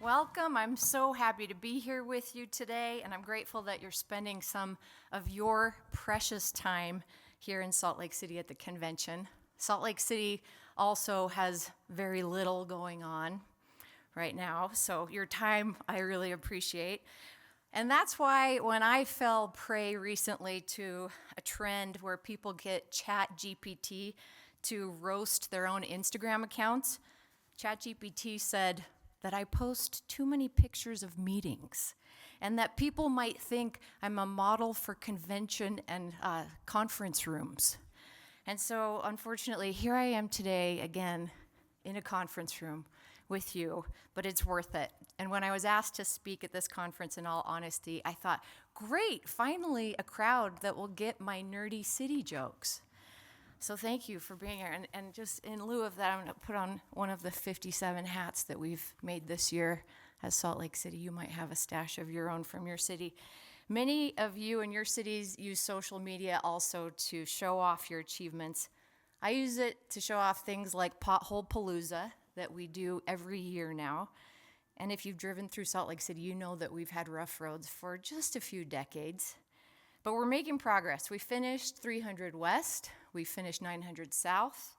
Welcome. I'm so happy to be here with you today, and I'm grateful that you're spending some of your precious time here in Salt Lake City at the convention. Salt Lake City also has very little going on right now, so your time I really appreciate. And that's why when I fell prey recently to a trend where people get ChatGPT to roast their own Instagram accounts, ChatGPT said that I post too many pictures of meetings and that people might think I'm a model for convention and conference rooms. And so, unfortunately, here I am today again in a conference room with you, but it's worth it. And when I was asked to speak at this conference, in all honesty, I thought, great, finally a crowd that will get my nerdy city jokes. So thank you for being here. And just in lieu of that, I'm going to put on one of the 57 hats that we've made this year as Salt Lake City. You might have a stash of your own from your city. Many of you in your cities use social media also to show off your achievements. I use it to show off things like Pothole Palooza that we do every year now. And if you've driven through Salt Lake City, you know that we've had rough roads for just a few decades. But we're making progress. We finished 300 West. We finished 900 South.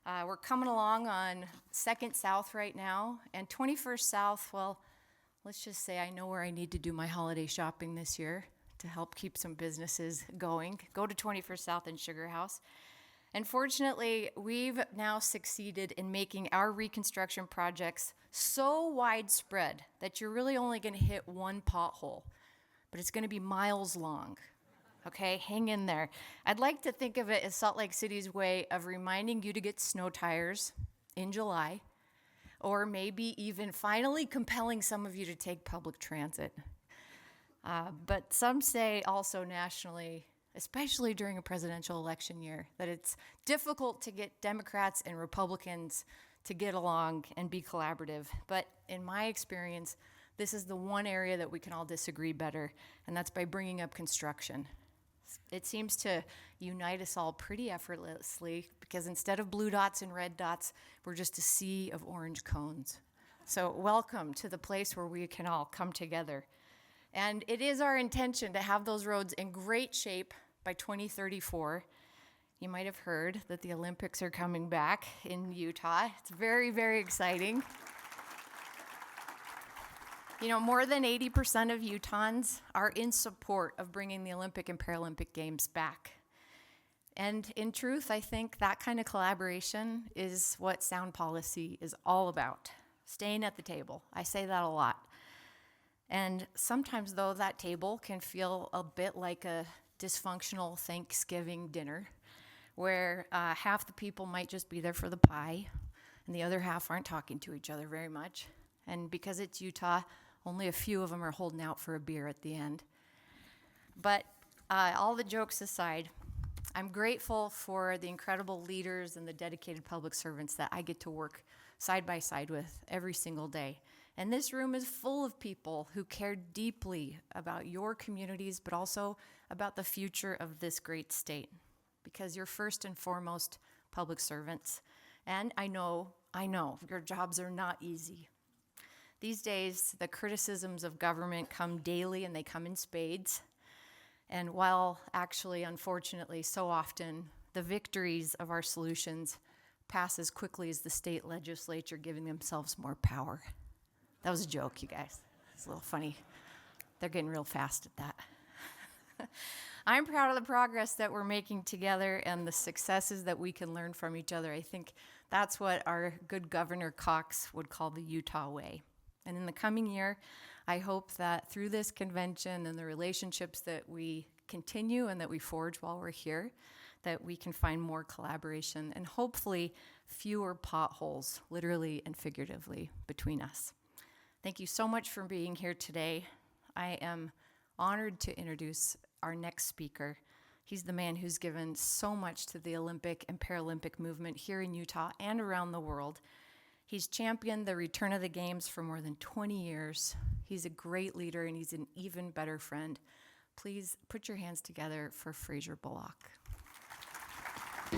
We're coming along on 2nd South right now. And 21st South, well, let's just say I know where I need to do my holiday shopping this year to help keep some businesses going. Go to 21st South and Sugar House. And fortunately, we've now succeeded in making our reconstruction projects so widespread that you're really only going to hit one pothole, but it's going to be miles long. Okay, hang in there. I'd like to think of it as Salt Lake City's way of reminding you to get snow tires in July, or maybe even finally compelling some of you to take public transit. But some say also nationally, especially during a presidential election year, that it's difficult to get Democrats and Republicans to get along and be collaborative. But in my experience, this is the one area that we can all disagree better, and that's by bringing up construction. It seems to unite us all pretty effortlessly because instead of blue dots and red dots, we're just a sea of orange cones. So welcome to the place where we can all come together. And it is our intention to have those roads in great shape by 2034. You might have heard that the Olympics are coming back in Utah. It's very, very exciting. You know, more than 80% of Utahns are in support of bringing the Olympic and Paralympic Games back. And in truth, I think that kind of collaboration is what sound policy is all about, staying at the table. I say that a lot. And sometimes, though, that table can feel a bit like a dysfunctional Thanksgiving dinner where half the people might just be there for the pie and the other half aren't talking to each other very much. And because it's Utah, only a few of them are holding out for a beer at the end. But all the jokes aside, I'm grateful for the incredible leaders and the dedicated public servants that I get to work side by side with every single day. And this room is full of people who care deeply about your communities, but also about the future of this great state, because you're first and foremost public servants. And I know, your jobs are not easy. These days, the criticisms of government come daily and they come in spades. And while actually, unfortunately, so often, the victories of our solutions pass as quickly as the state legislature giving themselves more power. That was a joke, you guys. It's a little funny. They're getting real fast at that. I'm proud of the progress that we're making together and the successes that we can learn from each other. I think that's what our good Governor Cox would call the Utah way. And in the coming year, I hope that through this convention and the relationships that we continue and that we forge while we're here, that we can find more collaboration and hopefully fewer potholes, literally and figuratively, between us. Thank you so much for being here today. I am honored to introduce our next speaker. He's the man who's given so much to the Olympic and Paralympic movement here in Utah and around the world. He's championed the return of the games for more than 20 years. He's a great leader and he's an even better friend. Please put your hands together for Fraser Bullock.